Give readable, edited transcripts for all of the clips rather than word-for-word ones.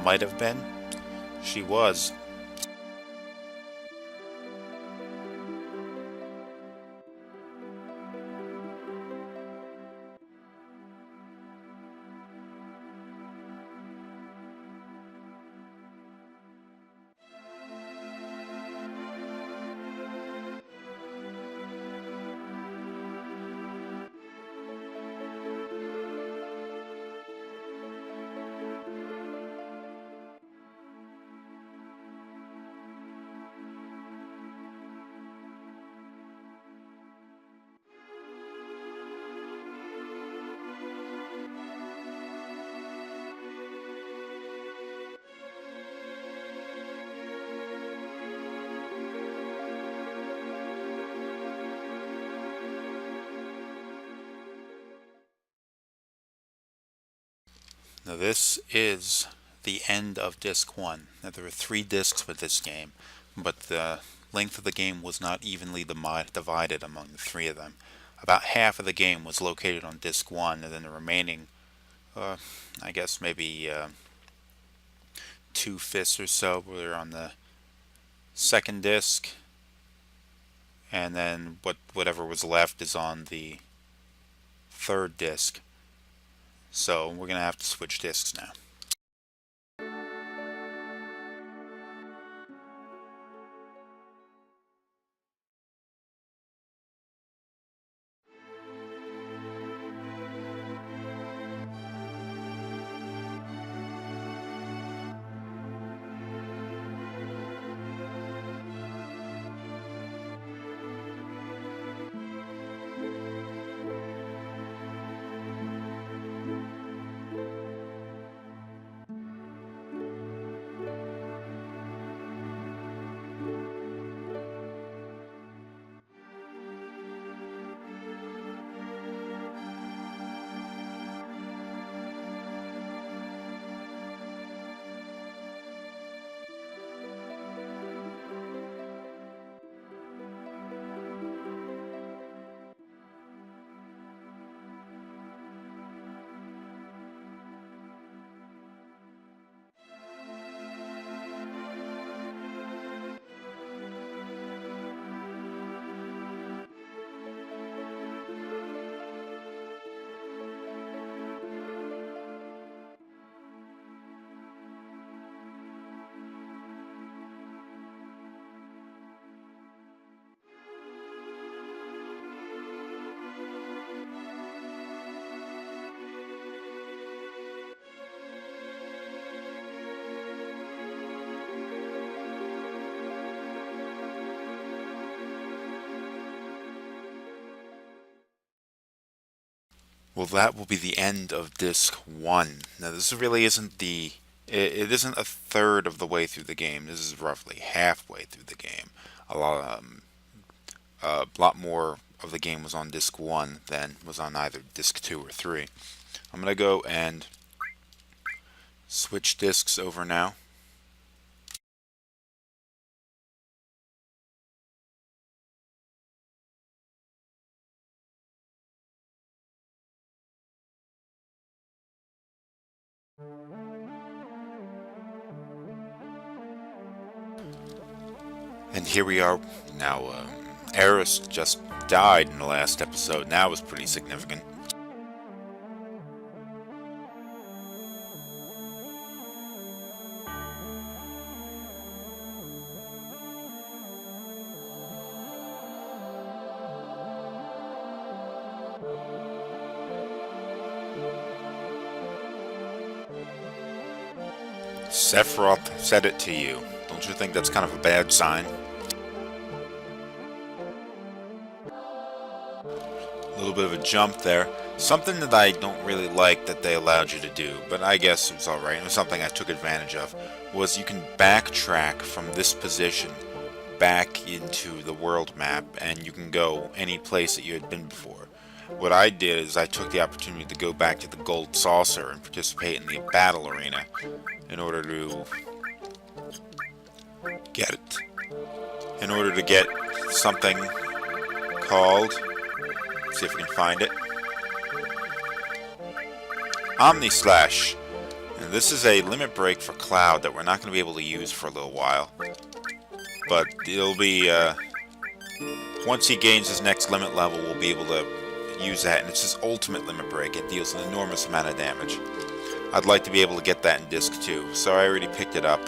might have been. She was. Now this is the end of Disc 1. Now there were 3 discs with this game, but the length of the game was not evenly divided among the 3 of them. About half of the game was located on Disc 1, and then the remaining, I guess maybe 2/5 or so were on the second disc, and then whatever was left is on the third disc. So we're going to have to switch discs now. Well, that will be the end of Disc 1. Now, this really isn't it isn't a third of the way through the game. This is roughly halfway through the game. A lot more of the game was on Disc 1 than was on either Disc 2 or 3. I'm going to go and switch discs over now. And here we are now. Aeris just died in the last episode, and that was pretty significant. Sephiroth said it to you. Don't you think that's kind of a bad sign? A little bit of a jump there. Something that I don't really like that they allowed you to do, but I guess it's alright. It was something I took advantage of. Was you can backtrack from this position back into the world map, and you can go any place that you had been before. What I did is I took the opportunity to go back to the Gold Saucer and participate in the battle arena in order to get something called, see if we can find it, Omni Slash. And this is a limit break for Cloud that we're not going to be able to use for a little while. But it'll be, once he gains his next limit level, we'll be able to use that. And it's his ultimate limit break. It deals an enormous amount of damage. I'd like to be able to get that in Disc 2, so I already picked it up.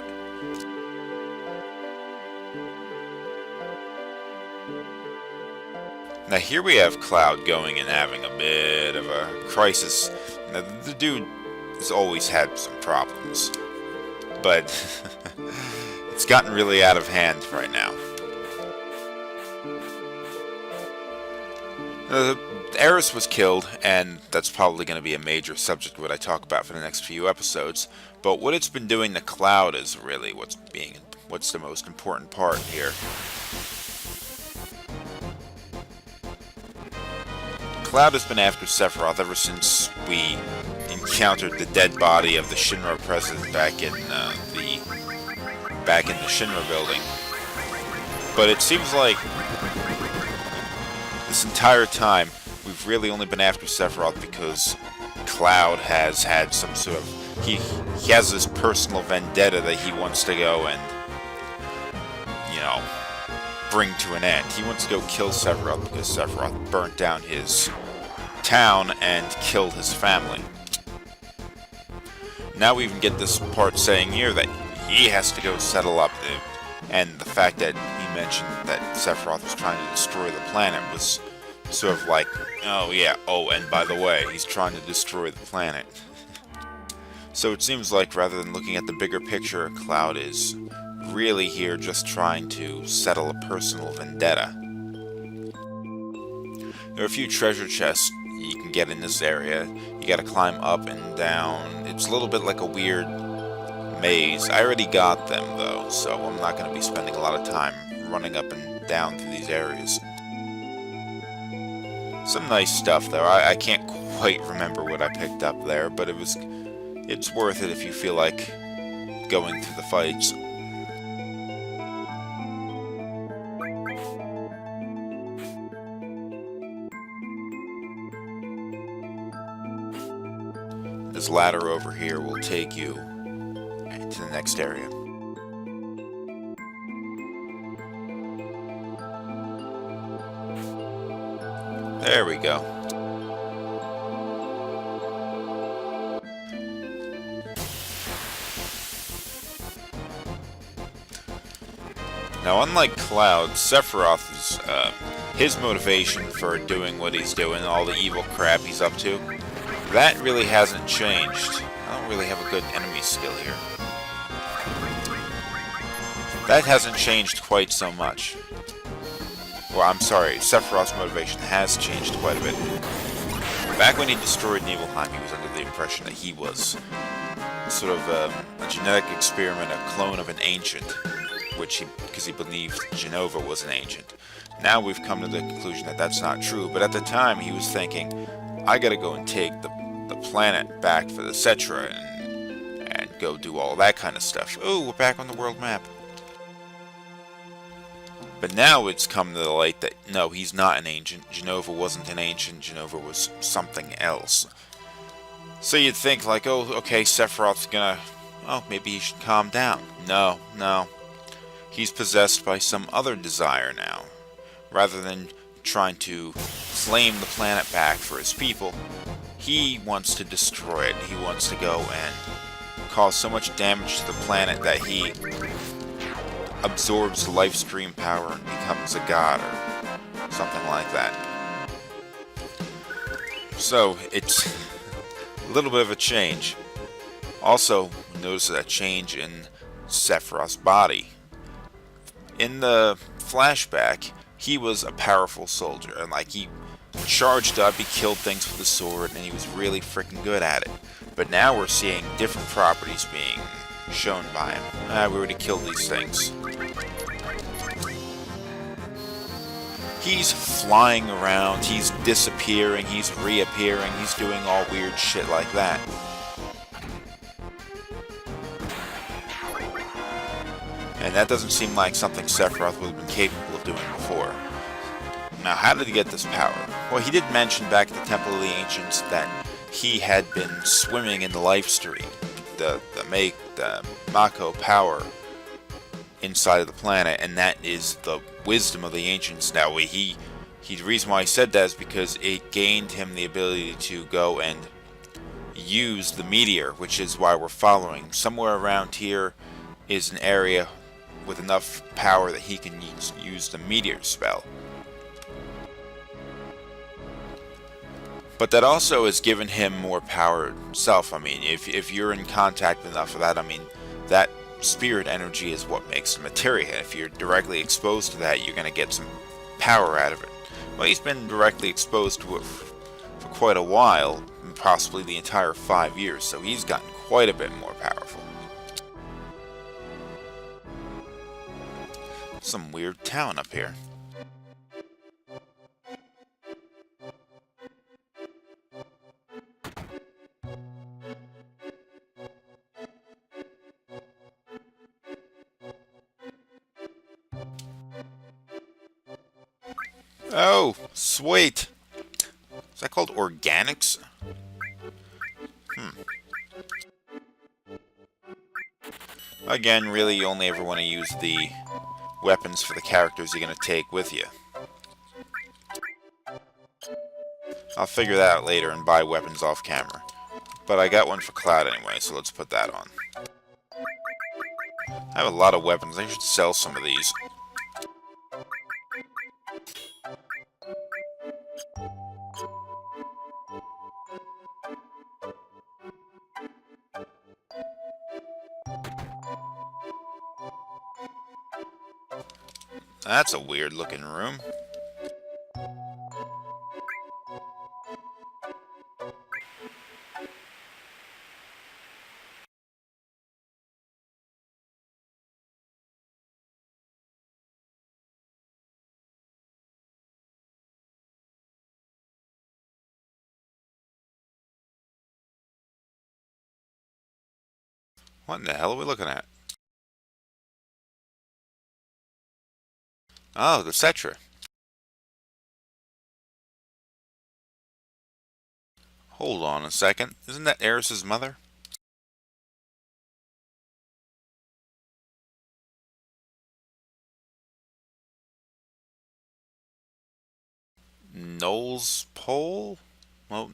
Now here we have Cloud going and having a bit of a crisis. Now, the dude has always had some problems, but it's gotten really out of hand right now. Aeris was killed, and that's probably going to be a major subject of what I talk about for the next few episodes, but what it's been doing to Cloud is really what's the most important part here. Cloud has been after Sephiroth ever since we encountered the dead body of the Shinra president back in the Shinra building. But it seems like this entire time we've really only been after Sephiroth because Cloud has had some sort of he has this personal vendetta that he wants to go and, you know, bring to an end. He wants to go kill Sephiroth because Sephiroth burnt down his town and killed his family. Now we even get this part saying here that he has to go settle up, and the fact that he mentioned that Sephiroth was trying to destroy the planet was sort of like, oh yeah, oh, and by the way, he's trying to destroy the planet. So it seems like rather than looking at the bigger picture, Cloud is really here just trying to settle a personal vendetta. There are a few treasure chests you can get in this area. You gotta climb up and down. It's a little bit like a weird maze. I already got them though, so I'm not gonna be spending a lot of time running up and down through these areas. Some nice stuff though. I can't quite remember what I picked up there, but it's worth it if you feel like going through the fights. This ladder over here will take you to the next area. There we go. Now, unlike Cloud, Sephiroth's his motivation for doing what he's doing, all the evil crap he's up to, that really hasn't changed. I don't really have a good enemy skill here. That hasn't changed quite so much. Well, I'm sorry, Sephiroth's motivation has changed quite a bit. Back when he destroyed Nibelheim, he was under the impression that he was sort of a genetic experiment, a clone of an ancient, because he believed Jenova was an ancient. Now we've come to the conclusion that that's not true, but at the time he was thinking, I gotta go and take the planet back for the Cetra and go do all that kind of stuff. Oh, we're back on the world map. But now it's come to the light that, no, he's not an ancient. Jenova wasn't an ancient. Jenova was something else. So you'd think, like, oh, okay, Sephiroth's gonna... oh, maybe he should calm down. No, no. He's possessed by some other desire now. Rather than trying to claim the planet back for his people, he wants to destroy it. He wants to go and cause so much damage to the planet that he absorbs life stream power and becomes a god or something like that. So it's a little bit of a change. Also, notice that change in Sephiroth's body. In the flashback, he was a powerful soldier, and like he charged up, he killed things with the sword, and he was really freaking good at it. But now we're seeing different properties being shown by him. We already killed these things. He's flying around, he's disappearing, he's reappearing, he's doing all weird shit like that. And that doesn't seem like something Sephiroth would have been capable of doing before. Now, how did he get this power? Well, he did mention back at the Temple of the Ancients that he had been swimming in the life stream. the Mako power inside of the planet, and that is the wisdom of the ancients. Now, the reason why he said that is because it gained him the ability to go and use the meteor, which is why we're following. Somewhere around here is an area with enough power that he can use the meteor spell. But that also has given him more power himself. I mean, if you're in contact with enough of that, I mean, that spirit energy is what makes the materia. If you're directly exposed to that, you're going to get some power out of it. Well, he's been directly exposed to it for quite a while, possibly the entire 5 years, so he's gotten quite a bit more powerful. Some weird town up here. Oh, sweet. Is that called organics? Again, really, you only ever want to use the weapons for the characters you're going to take with you. I'll figure that out later and buy weapons off camera. But I got one for Cloud anyway, so let's put that on. I have a lot of weapons. I should sell some of these. That's a weird looking room. What in the hell are we looking at? Oh, the Cetra. Hold on a second. Isn't that Aeris' mother? Knowles Pole? Well,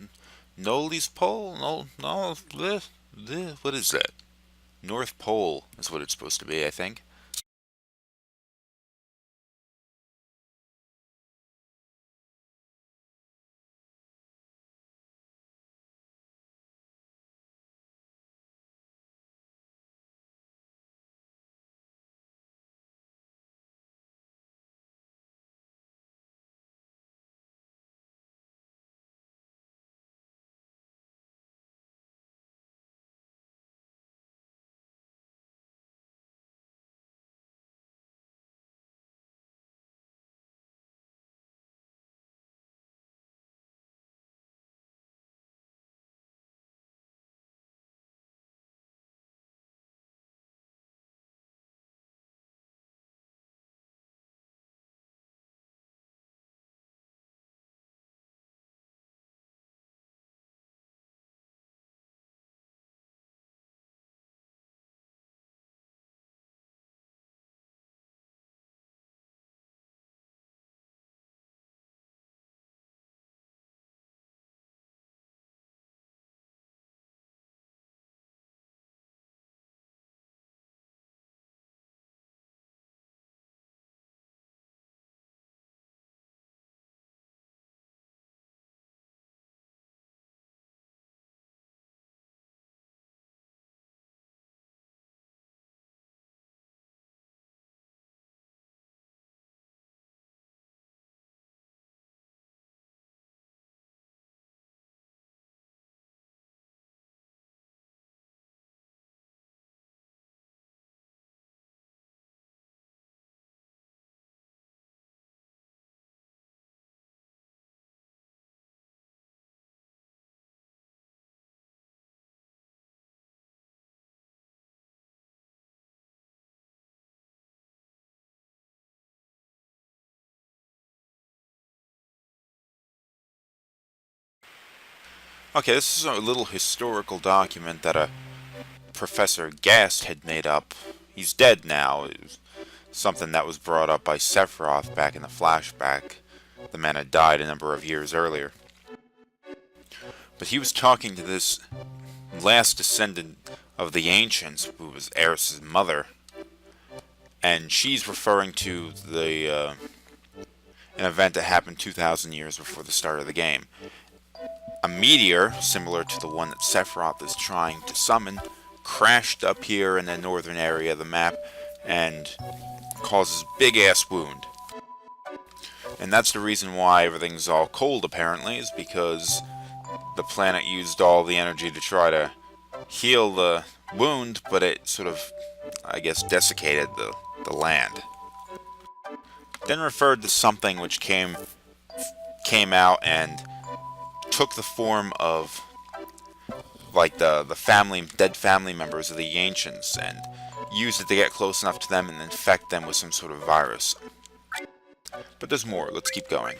Noli's Pole? No, what is that? North Pole is what it's supposed to be, I think. Okay, this is a little historical document that a Professor Gast had made up. He's dead now. It was something that was brought up by Sephiroth back in the flashback. The man had died a number of years earlier. But he was talking to this last descendant of the Ancients, who was Aeris' mother, and she's referring to an event that happened 2,000 years before the start of the game. A meteor, similar to the one that Sephiroth is trying to summon, crashed up here in the northern area of the map and causes big-ass wound. And that's the reason why everything's all cold, apparently, is because the planet used all the energy to try to heal the wound, but it sort of, I guess, desiccated the land. Then referred to something which came out and took the form of like the dead family members of the Ancients, and used it to get close enough to them and infect them with some sort of virus. But there's more. Let's keep going.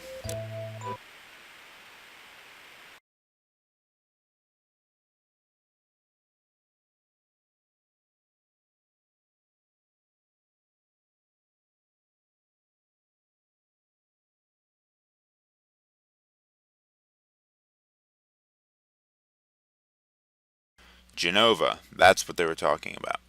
Genova. That's what they were talking about.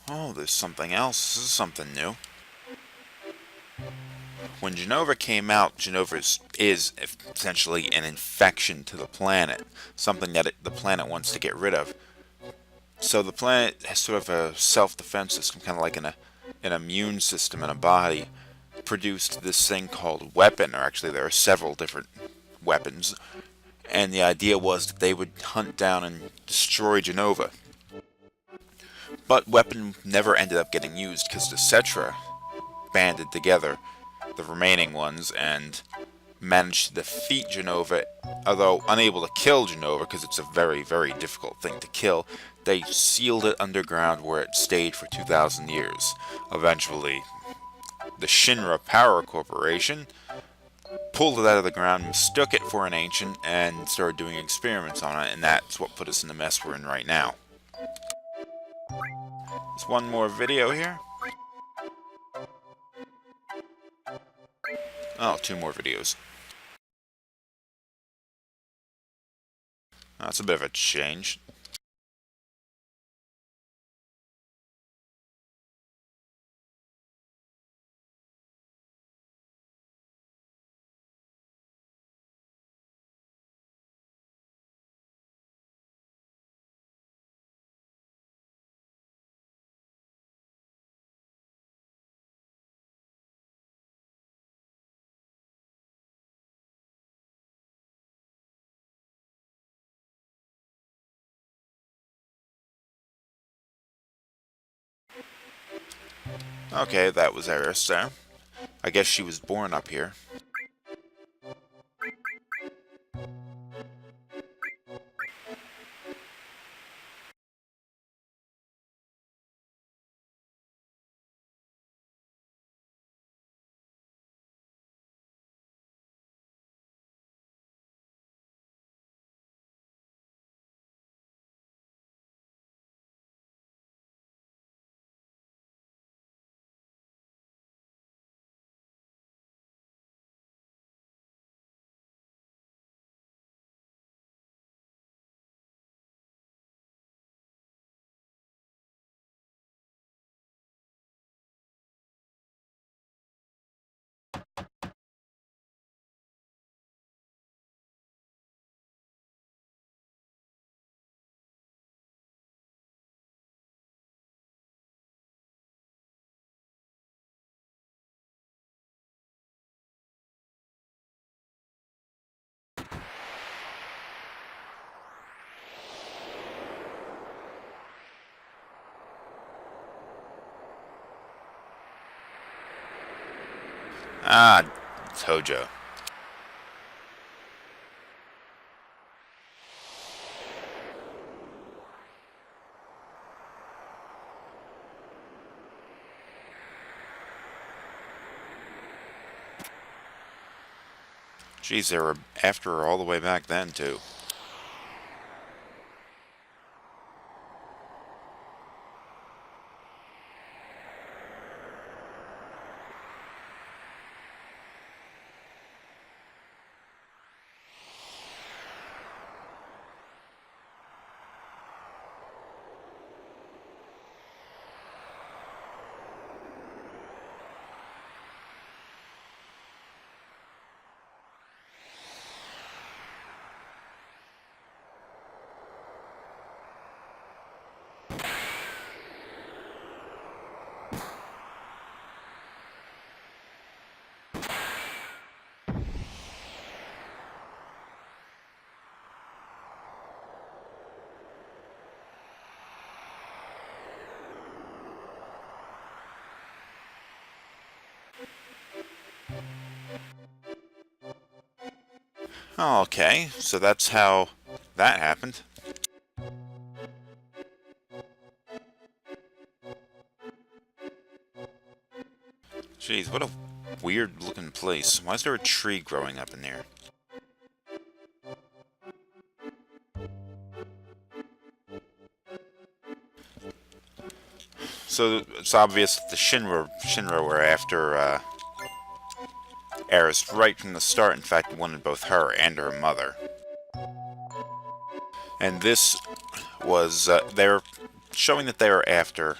Oh, there's something else. This is something new. When Genova came out, Genova is essentially an infection to the planet, something that the planet wants to get rid of. So the planet has sort of a self-defense system, kind of like an immune system in a body, produced this thing called weapon, or actually there are several different weapons, and the idea was that they would hunt down and destroy Genova. But weapon never ended up getting used because the Cetra banded together, the remaining ones, and managed to defeat Genova. Although unable to kill Genova, because it's a very, very difficult thing to kill, they sealed it underground where it stayed for 2,000 years. Eventually, the Shinra Power Corporation pulled it out of the ground, mistook it for an ancient, and started doing experiments on it, and that's what put us in the mess we're in right now. There's one more video here. Oh, two more videos. That's a bit of a change. Okay, that was Aeris there. I guess she was born up here. Ah, Tojo. Jeez, they were after her all the way back then, too. Oh, okay, so that's how that happened. Jeez, what a weird looking place. Why is there a tree growing up in here? So it's obvious that the Shinra were after Aeris right from the start. In fact, wanted both her and her mother. And this was they're showing that they were after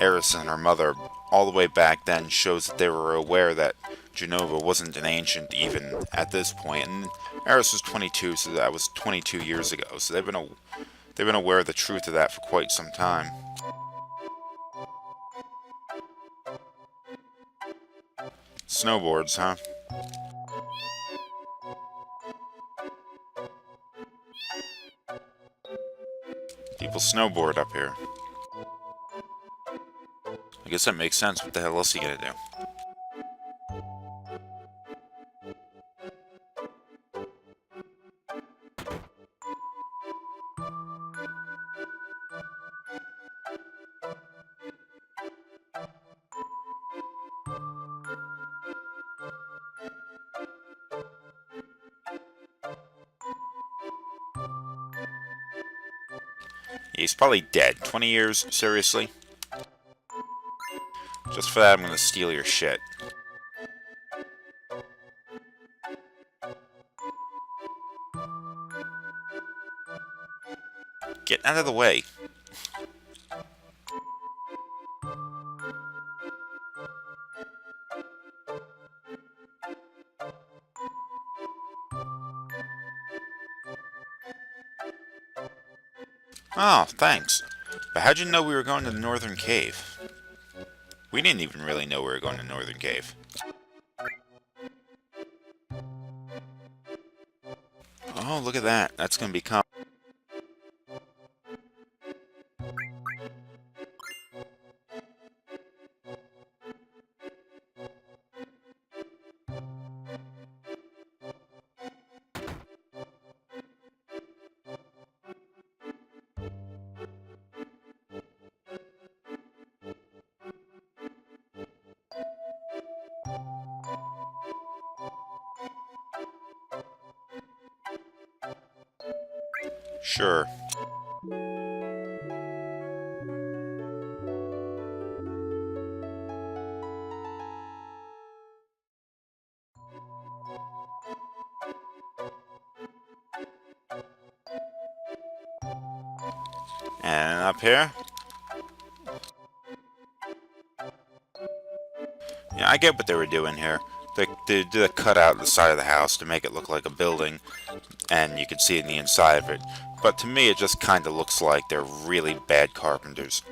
Aeris and her mother all the way back then. Shows that they were aware that Genova wasn't an ancient even at this point, and Aeris was 22, so that was 22 years ago. So they've been aware of the truth of that for quite some time. Snowboards, huh? People snowboard up here. I guess that makes sense. What the hell else are you gonna do? He's probably dead. 20 years? Seriously? Just for that, I'm gonna steal your shit. Get out of the way. Oh, thanks. But how'd you know we were going to the Northern Cave? We didn't even really know we were going to Northern Cave. Oh, look at that. That's gonna become... Sure. And up here? Yeah, I get what they were doing here. They did a cutout of the side of the house to make it look like a building, and you could see in the inside of it. But to me, it just kind of looks like they're really bad carpenters.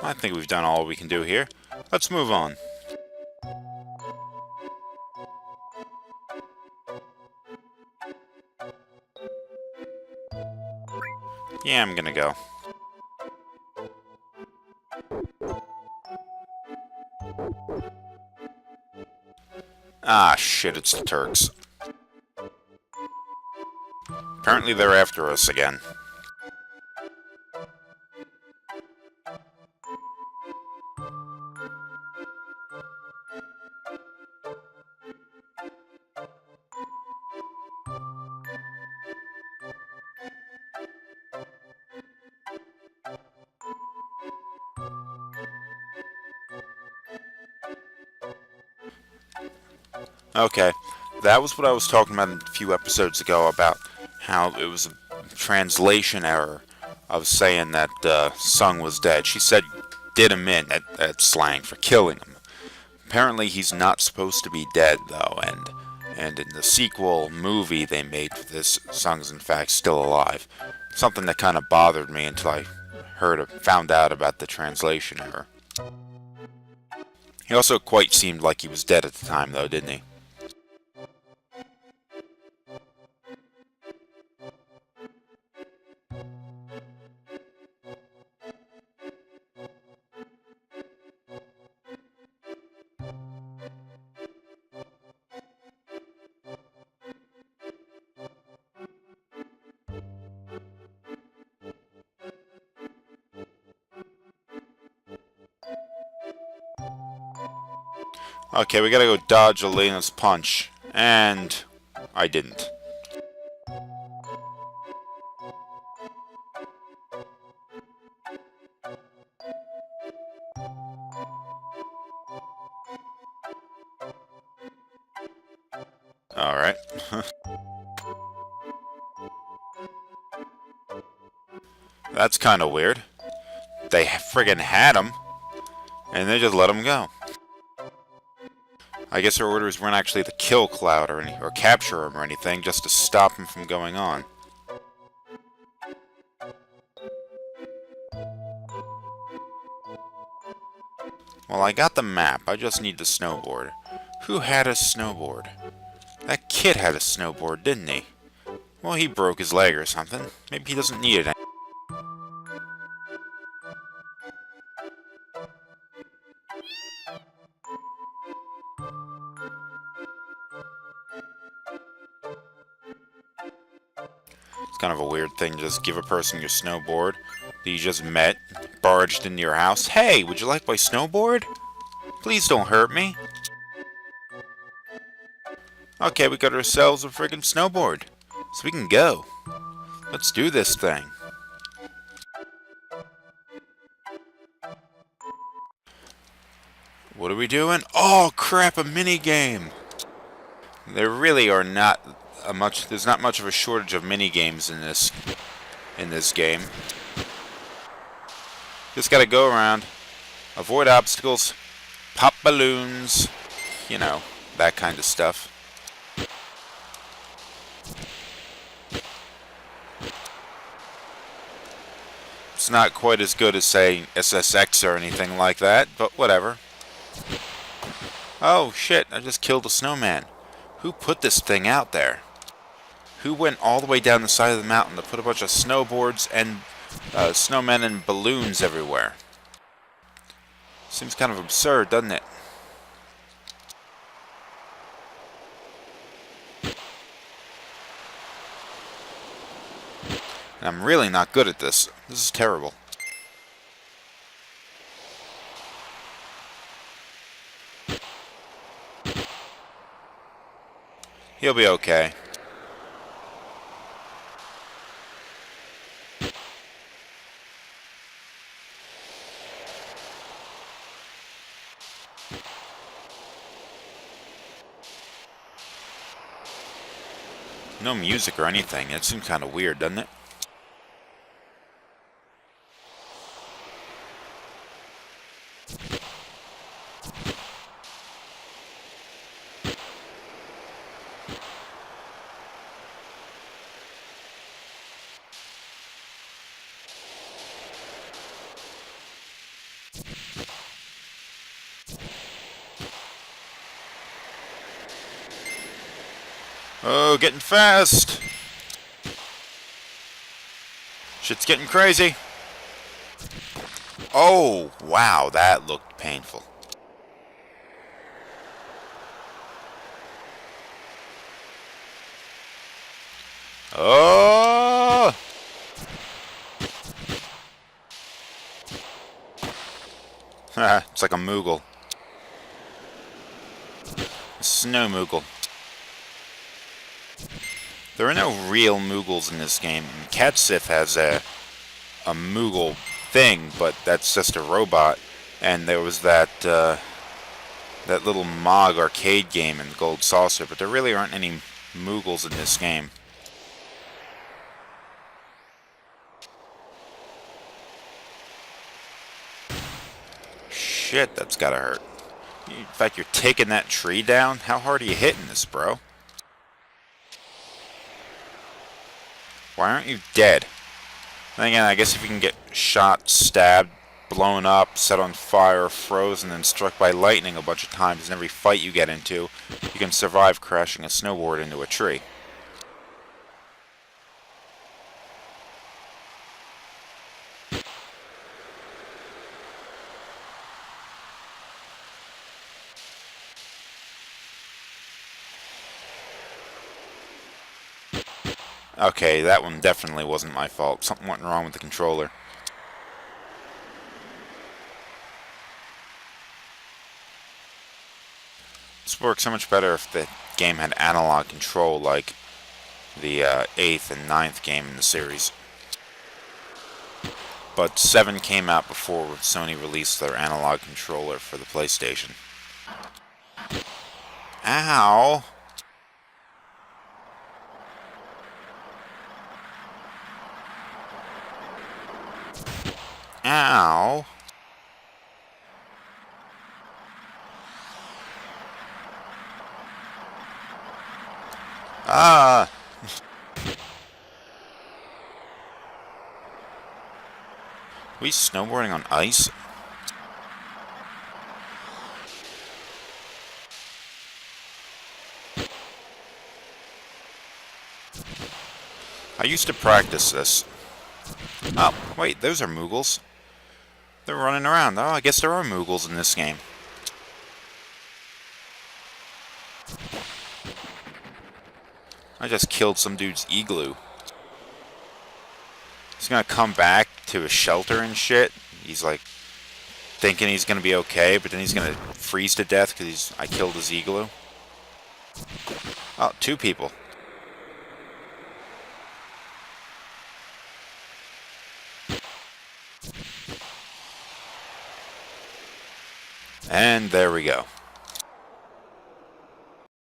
I think we've done all we can do here. Let's move on. Yeah, I'm gonna go. Ah, shit, it's the Turks. Apparently they're after us again. Okay, that was what I was talking about a few episodes ago about how it was a translation error of saying that Sung was dead. She said did him in at slang for killing him. Apparently he's not supposed to be dead though, and in the sequel movie they made for this, Sung's in fact still alive. Something that kind of bothered me until I found out about the translation error. He also quite seemed like he was dead at the time though, didn't he? Okay, we gotta go dodge Elena's punch. And I didn't. Alright. That's kinda weird. They friggin' had him, and they just let him go. I guess her orders weren't actually to kill Cloud or capture him or anything, just to stop him from going on. Well, I got the map. I just need the snowboard. Who had a snowboard? That kid had a snowboard, didn't he? Well, he broke his leg or something. Maybe he doesn't need it. It's kind of a weird thing to just give a person your snowboard that you just met, barged into your house. Hey, would you like my snowboard? Please don't hurt me. Okay, we got ourselves a friggin' snowboard. So we can go. Let's do this thing. What are we doing? Oh crap, a mini game. There really are not there's not much of a shortage of mini games in this game. Just gotta go around, avoid obstacles, pop balloons, you know, that kind of stuff. It's not quite as good as, say, SSX or anything like that, but whatever. Oh shit, I just killed a snowman. Who put this thing out there? Who went all the way down the side of the mountain to put a bunch of snowboards and snowmen and balloons everywhere? Seems kind of absurd, doesn't it? And I'm really not good at this. This is terrible. He'll be okay. No music or anything. It seems kind of weird, doesn't it? Oh, getting fast! Shit's getting crazy. Oh, wow, that looked painful. Oh! It's like a Moogle. A snow Moogle. There are no real Moogles in this game. Cat Sith has a Moogle thing, but that's just a robot. And there was that little Mog arcade game in Gold Saucer, but there really aren't any Moogles in this game. Shit, that's gotta hurt. In fact, you're taking that tree down? How hard are you hitting this, bro? Why aren't you dead? Then again, I guess if you can get shot, stabbed, blown up, set on fire, frozen, and struck by lightning a bunch of times in every fight you get into, you can survive crashing a snowboard into a tree. Okay, that one definitely wasn't my fault. Something went wrong with the controller. This would work so much better if the game had analog control like the 8th and 9th game in the series. But 7 came out before Sony released their analog controller for the PlayStation. Ow! Ow! Ah! We snowboarding on ice? I used to practice this. Oh, wait, those are Moogles. They're running around. Oh, I guess there are Moogles in this game. I just killed some dude's igloo. He's gonna come back to his shelter and shit. He's like thinking he's gonna be okay, but then he's gonna freeze to death because I killed his igloo. Oh, 2 people. And there we go.